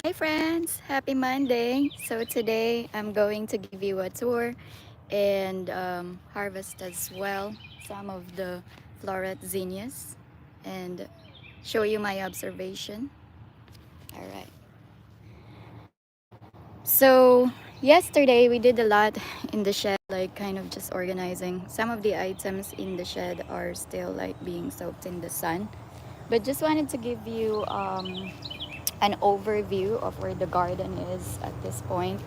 Hi friends, happy Monday. So today I'm going to give you a tour and harvest as well some of the floret zinnias and show you my observation. All right. So yesterday we did a lot in the shed, like kind of just organizing. Some of the items in the shed are still like being soaked in the sun. But just wanted to give you an overview of where the garden is at this point.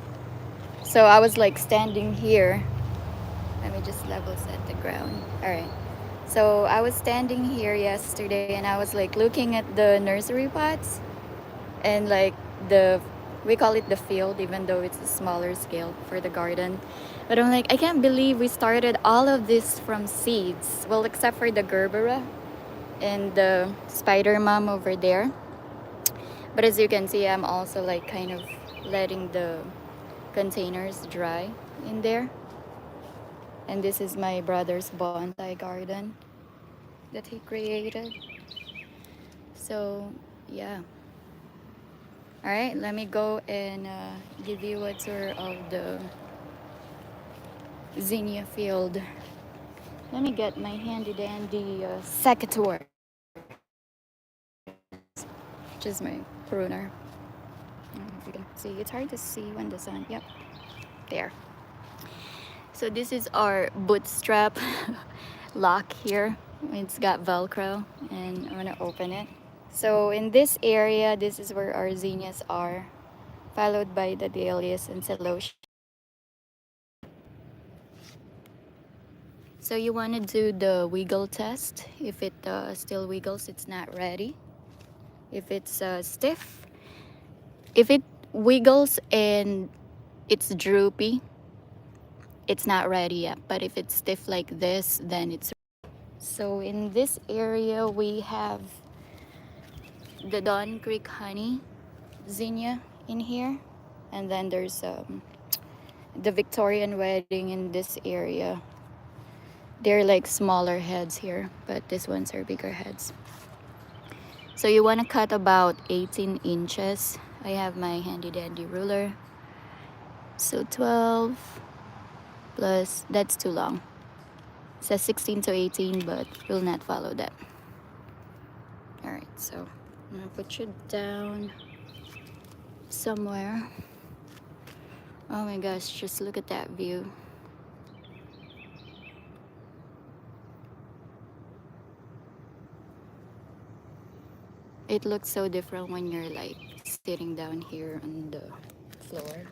So I was like standing here. Let me just level set the ground. All right. So I was standing here yesterday and I was like looking at the nursery pots and like the we call it the field even though it's a smaller scale for the garden. But I'm like I can't believe we started all of this from seeds. Well, except for the gerbera and the spider mom over there. But as you can see, I'm also like kind of letting the containers dry in there. And this is my brother's bonsai garden that he created. So, yeah. All right, let me go and give you a tour of the zinnia field. Let me get my handy dandy secateur, which is my pruner. I don't know if you can see. It's hard to see when the sun. Yep, there. So this is our bootstrap lock here. It's got Velcro, and I'm gonna open it. So in this area, this is where our zinnias are, followed by the dahlias and celosia. So you want to do the wiggle test. If it still wiggles, it's not ready. If it's stiff, if it wiggles and it's droopy, it's not ready yet. But if it's stiff like this, then it's. So in this area, we have the Dawn Creek Honey zinnia in here. And then there's the Victorian Wedding in this area. They're like smaller heads here, but these ones are bigger heads. So you want to cut about 18 inches. I have my handy dandy ruler. So 12 plus, that's too long. It says 16 to 18, but we'll not follow that. All right, so I'm gonna put you down somewhere. Oh my gosh, just look at that view. It looks so different when you're like sitting down here on the floor.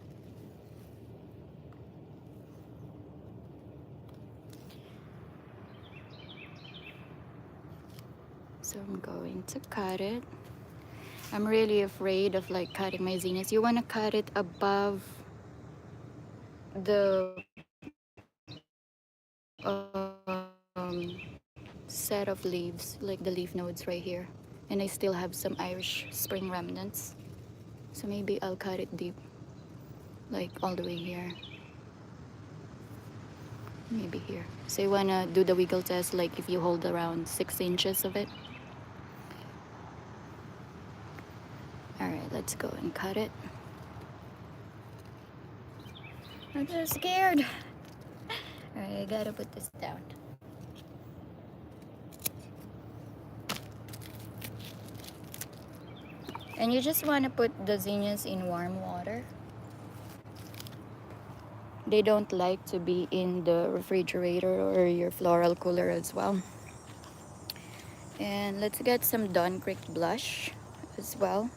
So I'm going to cut it. I'm really afraid of like cutting my zinnias. You want to cut it above the set of leaves, like the leaf nodes right here. And I still have some Irish spring remnants. So maybe I'll cut it deep, like all the way here. Maybe here. So you want to do the wiggle test, like if you hold around 6 inches of it. All right, let's go and cut it. I'm so scared. All right, I gotta put this down. And you just want to put the zinnias in warm water. They don't like to be in the refrigerator or your floral cooler as well. And let's get some Dawn Creek blush as well.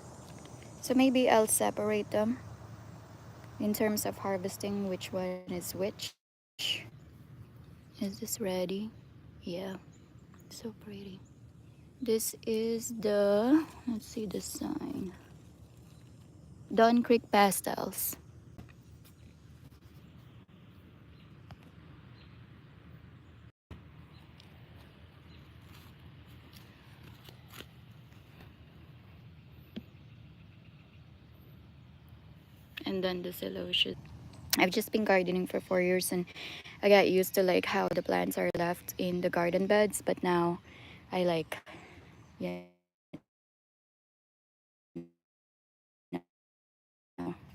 So maybe I'll separate them in terms of harvesting which one is which. Is this ready? Yeah, so pretty. This is the, let's see the sign. Dawn Creek Pastels. And then the celosia. I've just been gardening for 4 years and I got used to like how the plants are left in the garden beds, but now I like, you know,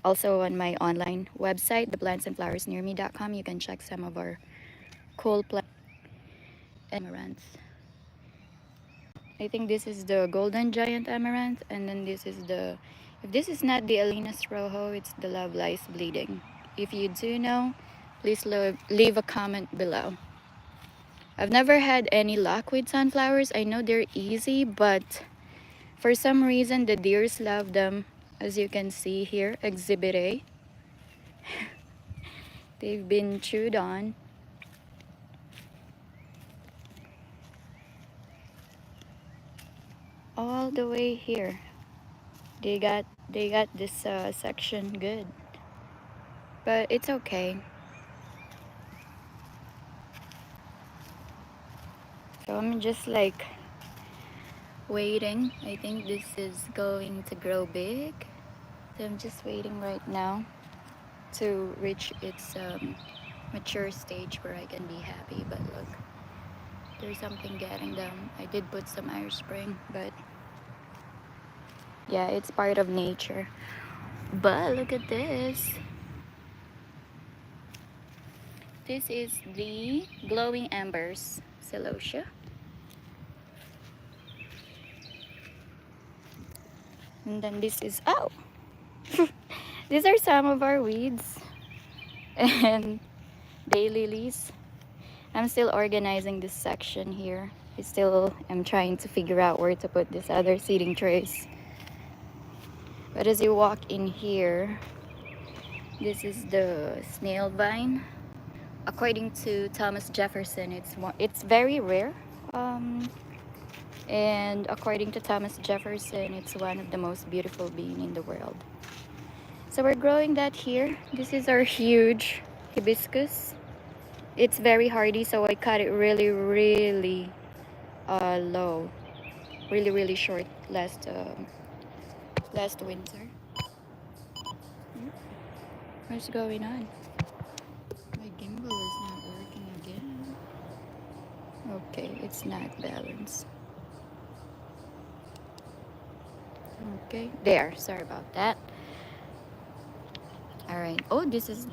Also on my online website, theplantsandflowersnearme.com, you can check some of our cool plants and amaranth. I think this is the golden giant amaranth, and then this is the, if this is not the Alinas rojo, it's the love lies bleeding. If you do know, please leave a comment below. I've never had any luck with sunflowers. I know they're easy, but for some reason the deers love them. As you can see here, exhibit A. They've been chewed on. All the way here. They got this section good. But it's okay. So I'm just like waiting. I think this is going to grow big. So I'm just waiting right now to reach its mature stage where I can be happy. But look, there's something getting them. I did put some Irish Spring, but yeah, it's part of nature. But look at this. This is the glowing embers celosia. And then this is, oh, these are some of our weeds and daylilies. I'm still organizing this section here. I still am trying to figure out where to put these other seeding trays. But as you walk in here, this is the snail vine. According to Thomas Jefferson, it's very rare. And according to Thomas Jefferson, it's one of the most beautiful being in the world. So we're growing that here. This is our huge hibiscus. It's very hardy, so I cut it really, really low, really short last winter. What's going on? My gimbal is not working again. Okay, it's not balanced. Okay, there. Sorry about that. All right. Oh, this is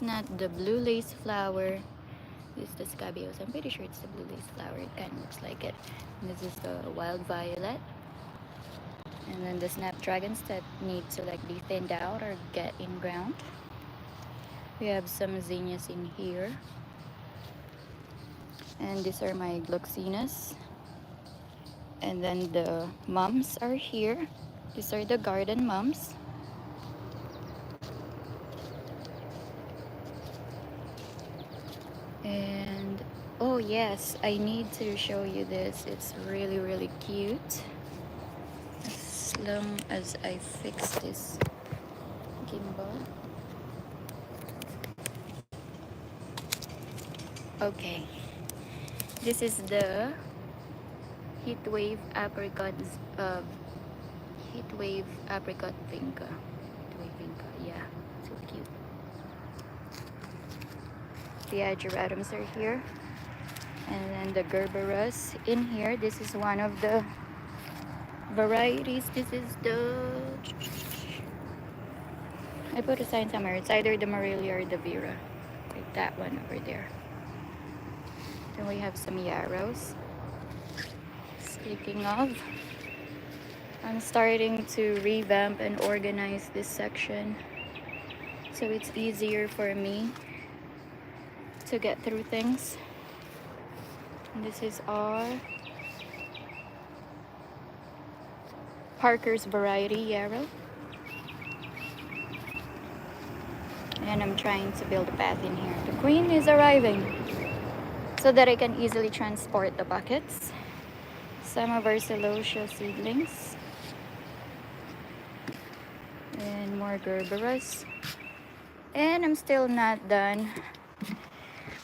not the blue lace flower. This is the scabious. I'm pretty sure it's the blue lace flower. It kind of looks like it. And this is the wild violet. And then the snapdragons that need to like be thinned out or get in ground. We have some zinnias in here. And these are my gloxinas. And then the mums are here. These are the garden mums. And oh yes, I need to show you this. It's really cute. As long as I fix this gimbal. Okay, this is the Heatwave apricot vinca. Heatwave vinca, yeah, so cute. The ageratums are here, and then the gerberas in here. This is one of the varieties. This is the, I put a sign somewhere. It's either the Morelia or the Vera, like that one over there. Then we have some yarrows. Speaking of, I'm starting to revamp and organize this section so it's easier for me to get through things. And this is our Parker's variety yarrow. And I'm trying to build a path in here. The queen is arriving so that I can easily transport the buckets. Some of our celosia seedlings. And more gerberas. And I'm still not done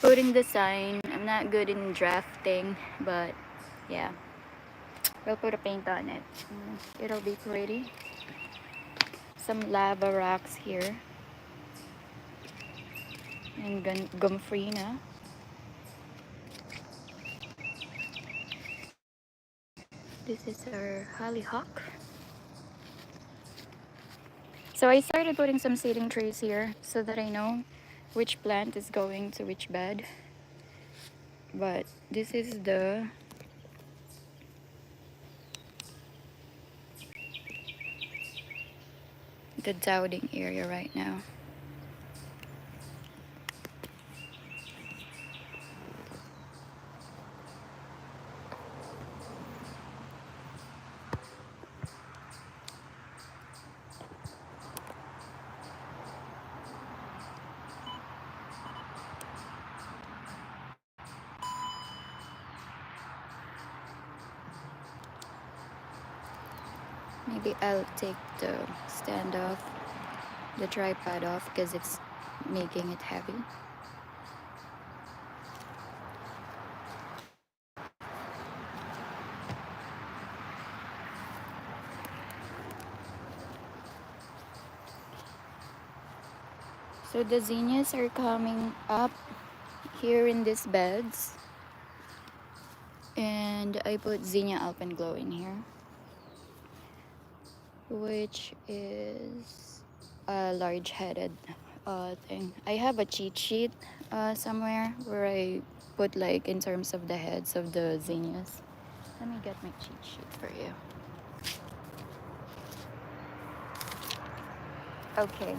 putting the sign. I'm not good in drafting, but yeah, we'll put a paint on it. It'll be pretty. Some lava rocks here. And gomphrena. This is our hollyhock. So I started putting some seeding trays here so that I know which plant is going to which bed. But this is the dowding area right now. Maybe I'll take the stand off, the tripod off, because it's making it heavy. So the zinnias are coming up here in these beds. And I put Zinnia Alpenglow in here, which is a large-headed thing. I have a cheat sheet somewhere where I put like in terms of the heads of the zinnias. Let me get my cheat sheet for you. Okay.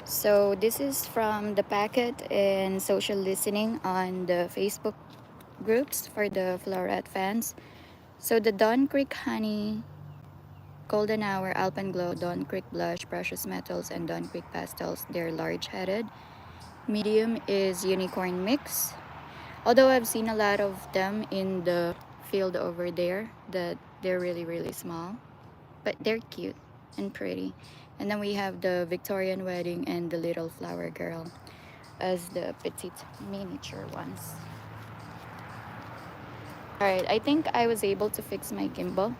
So this is from the packet and social listening on the Facebook groups for the Floret fans. So the Dawn Creek Honey, Golden Hour, Alpenglow, Dawn Creek Blush, Precious Metals, and Dawn Creek Pastels, they're large-headed. Medium is Unicorn Mix. Although I've seen a lot of them in the field over there, that they're really, really small. But they're cute and pretty. And then we have the Victorian Wedding and the Little Flower Girl as the petite miniature ones. Alright, I think I was able to fix my gimbal.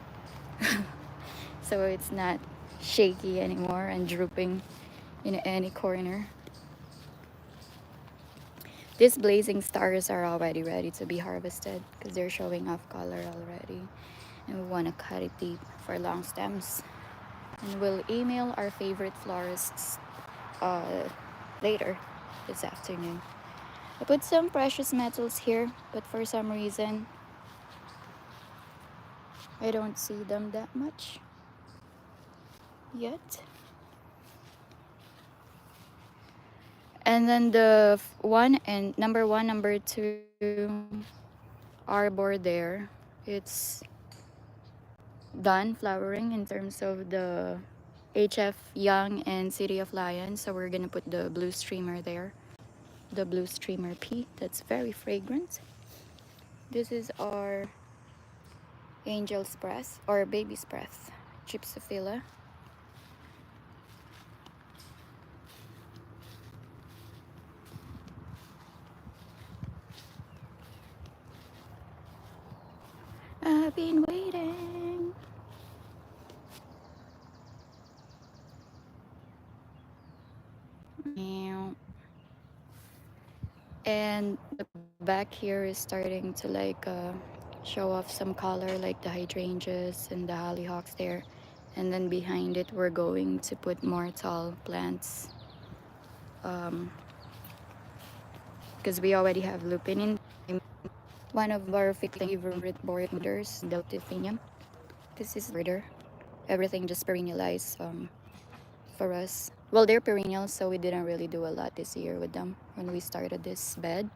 So it's not shaky anymore and drooping in any corner. These blazing stars are already ready to be harvested because they're showing off color already. And we want to cut it deep for long stems. And we'll email our favorite florists later this afternoon. I put some precious metals here, but for some reason I don't see them that much yet. And then the one and number one, number two arbor there, it's done flowering in terms of the HF Young and City of Lions. So we're gonna put the blue streamer there, the blue streamer P. That's very fragrant. This is our Angel's Breath or Baby's Breath, Gypsophila. I've been waiting. And the back here is starting to like show off some color, like the hydrangeas and the hollyhocks there. And then behind it we're going to put more tall plants because we already have lupin in one of our favorite borders, Delphinium. This is border. Everything just perennialized for us. Well, they're perennials, so we didn't really do a lot this year with them when we started this bed.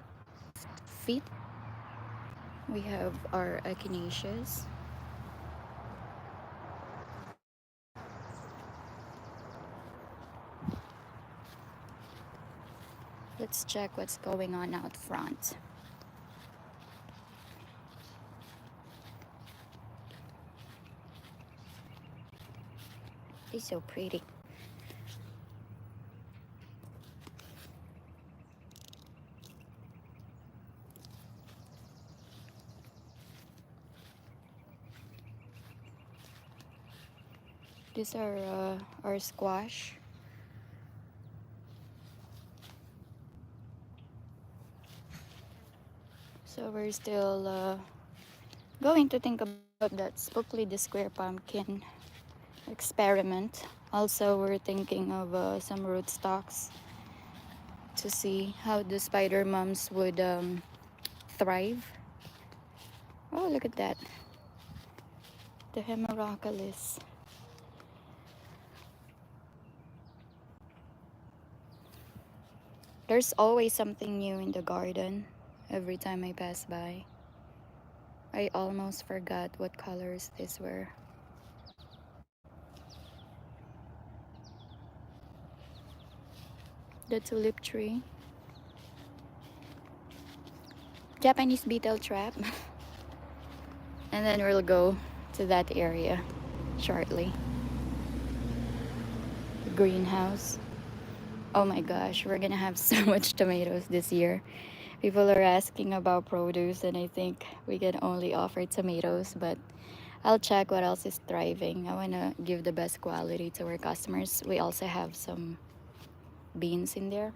Feet. We have our echinaceas. Let's check what's going on out front. They're so pretty. These are our squash. So we're still going to think about that Spookly the Square Pumpkin experiment. Also, we're thinking of some rootstocks to see how the spider mums would thrive. Oh, look at that. The Hemerocallis. There's always something new in the garden every time I pass by. I almost forgot what colors these were. The tulip tree. Japanese beetle trap. And then we'll go to that area shortly. The greenhouse. Oh my gosh, we're gonna have so much tomatoes this year. People are asking about produce, and I think we can only offer tomatoes, but I'll check what else is thriving. I wanna give the best quality to our customers. We also have some beans in there.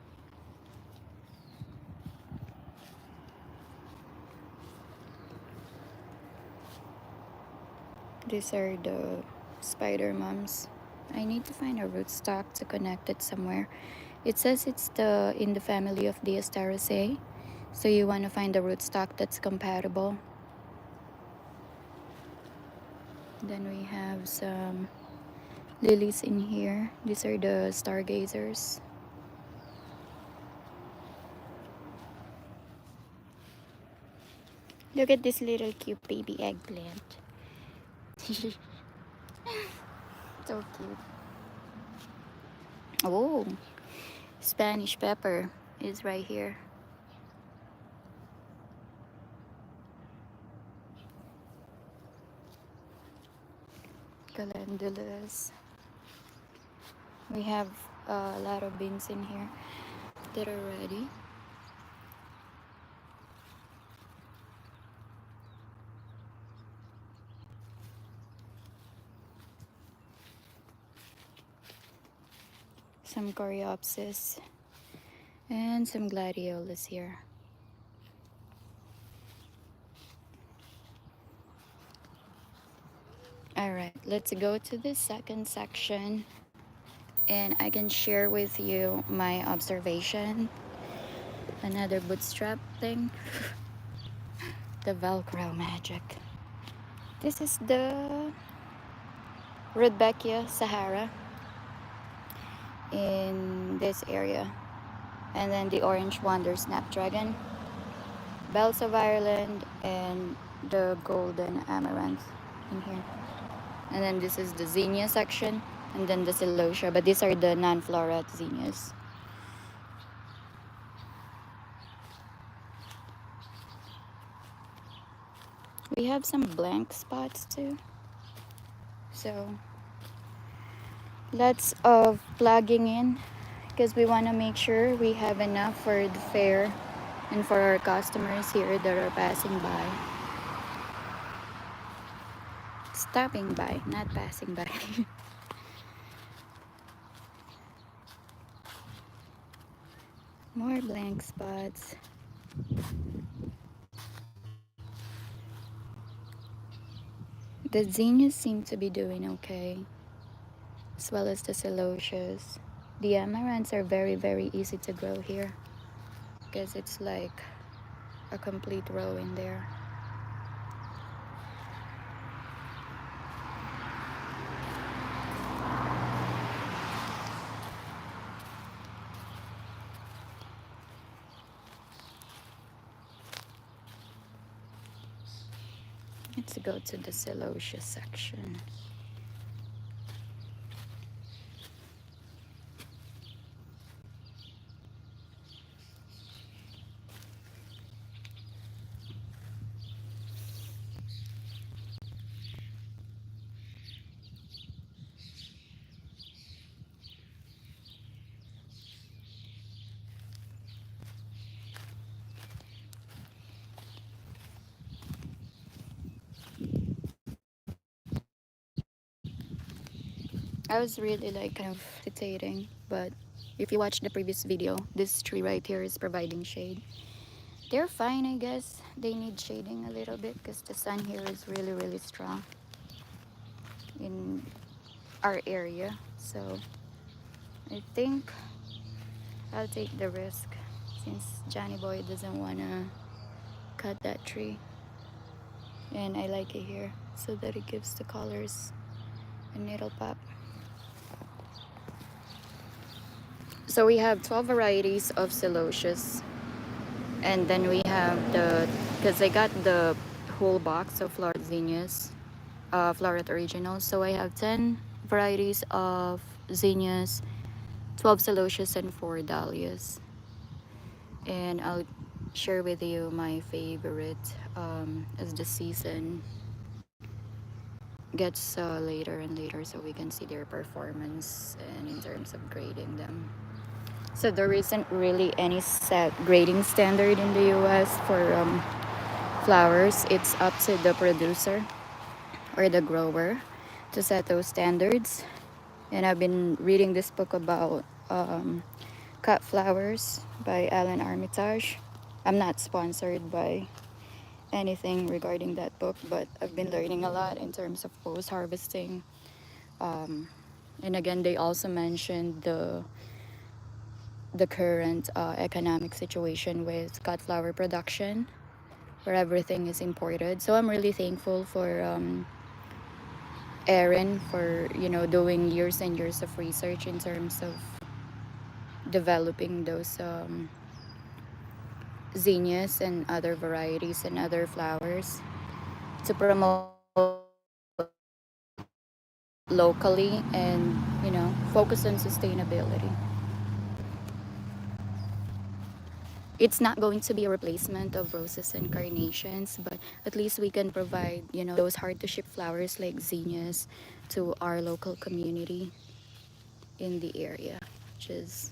These are the spider mums. I need to find a rootstock to connect it somewhere. It says it's in the family of the Asteraceae, so you want to find a rootstock that's compatible. Then we have some lilies in here. These are the stargazers. Look at this little cute baby eggplant. So cute. Oh, Spanish pepper is right here. Calendulas. We have a lot of beans in here that are ready. Some coreopsis and some gladiolas here. Alright, let's go to the second section, and I can share with you my observation. Another bootstrap thing. The Velcro magic. This is the Rudbeckia Sahara in this area. And then the Orange Wonder Snapdragon, Bells of Ireland, and the Golden Amaranth in here. And then this is the zinnia section, and then the celosia, but these are the non-floret zinnias. We have some blank spots too, so lots of plugging in because we want to make sure we have enough for the fair and for our customers here that are passing by. Stopping by, not passing by. More blank spots. The zinnias seem to be doing okay, as well as the celosias. The amaranths are very, very easy to grow here because it's like a complete row in there. Let's go to the celosia section. I was really like kind of hesitating, but if you watch the previous video, this tree right here is providing shade. They're fine, I guess. They need shading a little bit because the sun here is really, really strong in our area. So I think I'll take the risk since Johnny Boy doesn't wanna cut that tree. And I like it here so that it gives the colors and it'll pop. So we have 12 varieties of celosus, and then we have the, because I got the whole box of Floret zinnias, Floret originals. So I have 10 varieties of zinnias, 12 celosus, and 4 dahlias. And I'll share with you my favorite as the season gets later and later, so we can see their performance and in terms of grading them. So there isn't really any set grading standard in the US for flowers. It's up to the producer or the grower to set those standards. And I've been reading this book about cut flowers by Alan Armitage. I'm not sponsored by anything regarding that book, but I've been learning a lot in terms of post harvesting. And again, they also mentioned the current economic situation with cut flower production, where everything is imported. So I'm really thankful for Erin for doing years and years of research in terms of developing those zinnias and other varieties and other flowers to promote locally and focus on sustainability. It's not going to be a replacement of roses and carnations, but at least we can provide those hard to ship flowers like zinnias to our local community in the area, which is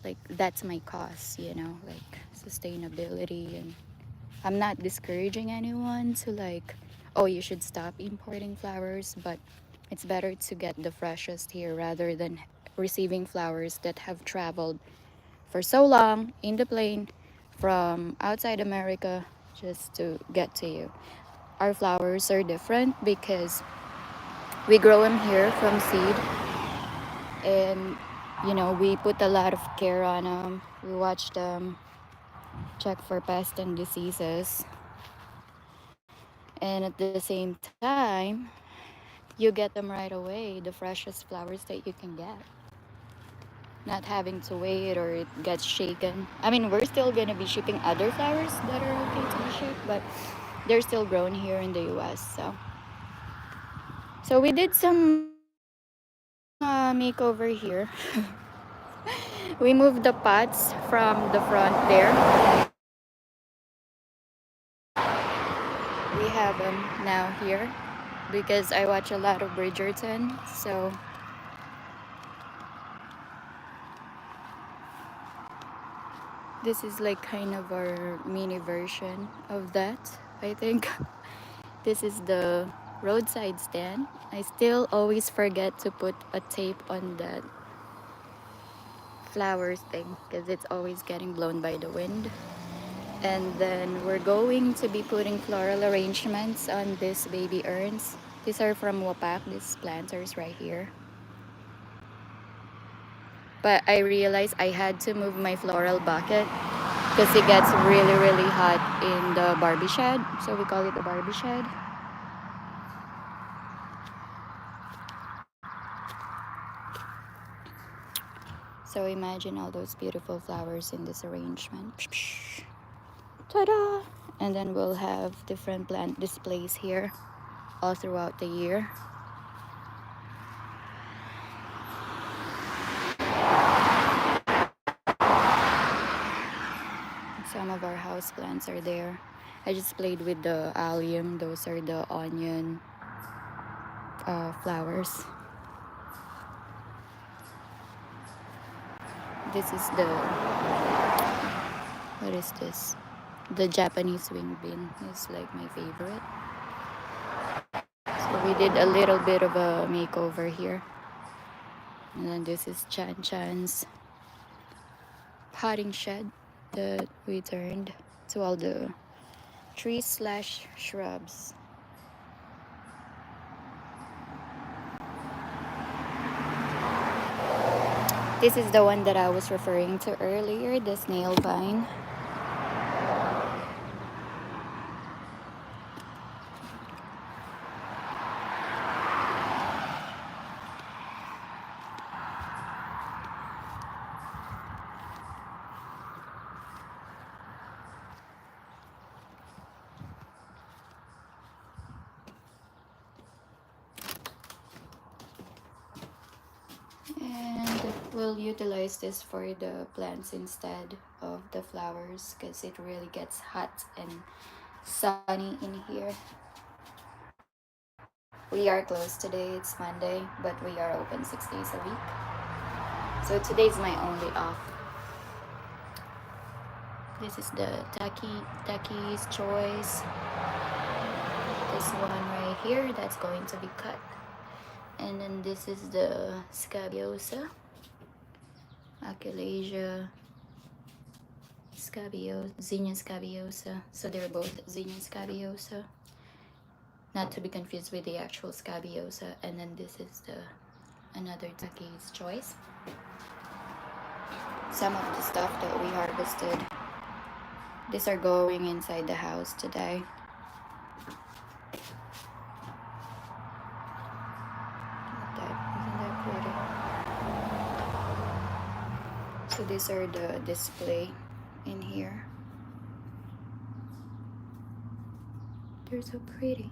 like that's my cause, like sustainability. And I'm not discouraging anyone to like, oh, you should stop importing flowers, but it's better to get the freshest here rather than receiving flowers that have traveled for so long in the plane from outside America just to get to you. Our flowers are different because we grow them here from seed, and we put a lot of care on them. We watch them, check for pests and diseases, and at the same time you get them right away, the freshest flowers that you can get, not having to wait or it gets shaken. I mean, we're still gonna be shipping other flowers that are okay to be shipped, but they're still grown here in the US. So we did some makeover here. We moved the pots from the front there. We have them now here because I watch a lot of Bridgerton. So this is like kind of our mini version of that, I think. This is the roadside stand. I still always forget to put a tape on that flowers thing because it's always getting blown by the wind. And then we're going to be putting floral arrangements on these baby urns. These are from Wapak, these planters right here. But I realized I had to move my floral bucket because it gets really, really hot in the Barbie shed. So we call it the Barbie shed. So imagine all those beautiful flowers in this arrangement. Ta-da! And then we'll have different plant displays here all throughout the year. Some of our house plants are there. I just played with the allium. Those are the onion flowers. This is the, what is this? The Japanese wing bean is like my favorite. So we did a little bit of a makeover here. And then this is Chan Chan's potting shed that we turned to all the trees slash shrubs. This is the one that I was referring to earlier, the snail vine. And we'll utilize this for the plants instead of the flowers because it really gets hot and sunny in here. We are closed today, it's Monday, but we are open 6 days a week. So today's my only off. This is the Taki's Choice. This one right here that's going to be cut. And then this is the Scabiosa, Achalasia Scabiosa, Zinnia Scabiosa. So they're both Zinnia Scabiosa, not to be confused with the actual Scabiosa. And then this is the another Taki's Choice. Some of the stuff that we harvested, these are going inside the house today. Isn't that pretty? So these are the display in here. They're so pretty.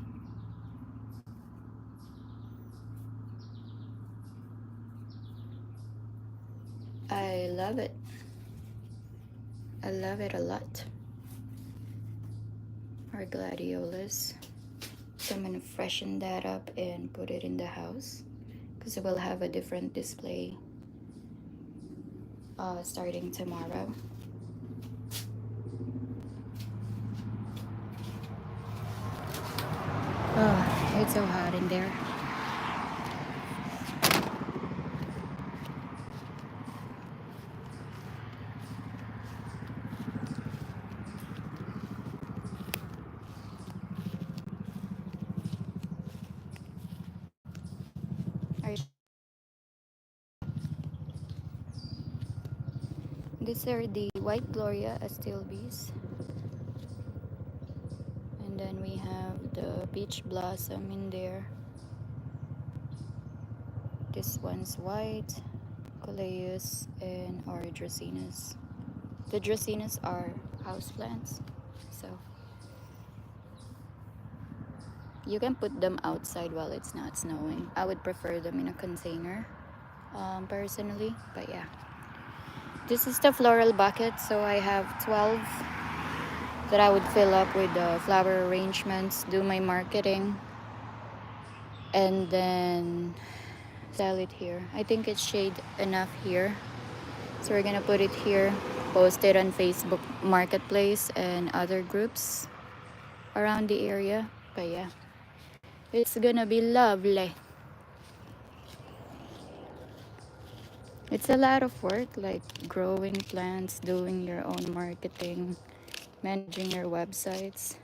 I love it. I love it a lot. Our gladiolas. So I'm gonna freshen that up and put it in the house because we'll have a different display starting tomorrow. Oh, it's so hot in there. These are the white Gloria Astilbes. And then we have the peach blossom in there. This one's white, Coleus, and our Dracaenas. The Dracaenas are houseplants, so you can put them outside while it's not snowing. I would prefer them in a container, personally, but yeah. This is the floral bucket, so I have 12 that I would fill up with the flower arrangements, do my marketing, and then sell it here. I think it's shade enough here, so we're gonna put it here, post it on Facebook Marketplace and other groups around the area. But yeah, it's gonna be lovely. It's a lot of work, like growing plants, doing your own marketing, managing your websites,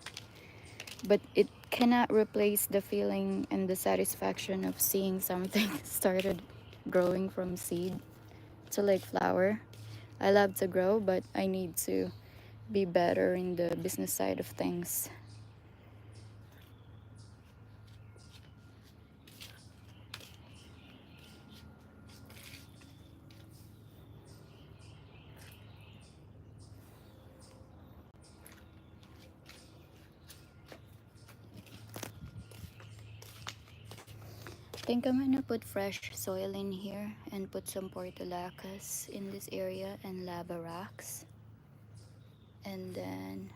but it cannot replace the feeling and the satisfaction of seeing something started growing from seed to like flower. I love to grow, but I need to be better in the business side of things. I think I'm gonna put fresh soil in here and put some portulacas in this area and lava rocks. And then,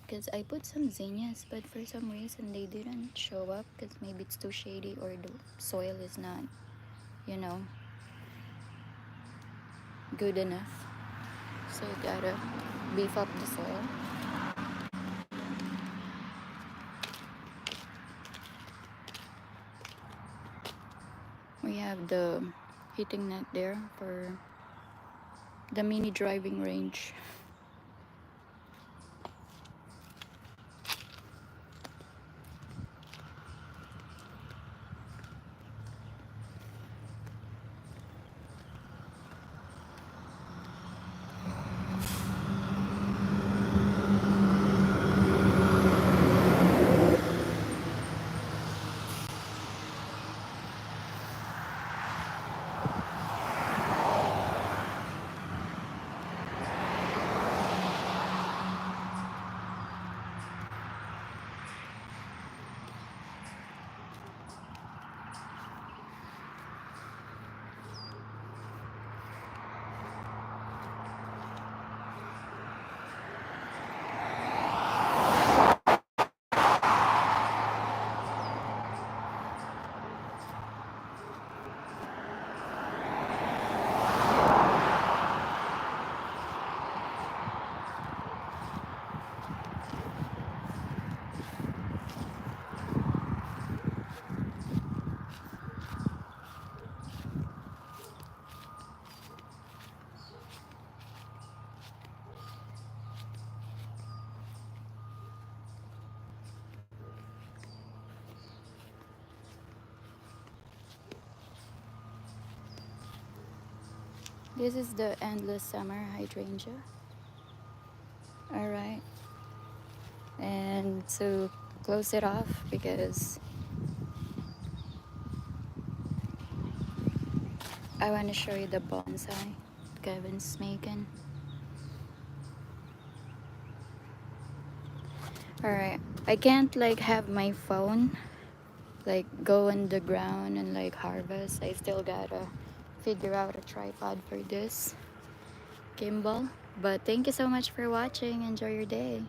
because I put some zinnias, but for some reason they didn't show up because maybe it's too shady or the soil is not, you know, good enough. So you gotta beef up the soil. We have the heating net there for the mini driving range. This is the endless summer hydrangea. All right, and to close it off, because I want to show you the bonsai Kevin's making. All right, I can't like have my phone like go on the ground and like harvest. I still gotta figure out a tripod for this gimbal. But thank you so much for watching. Enjoy your day.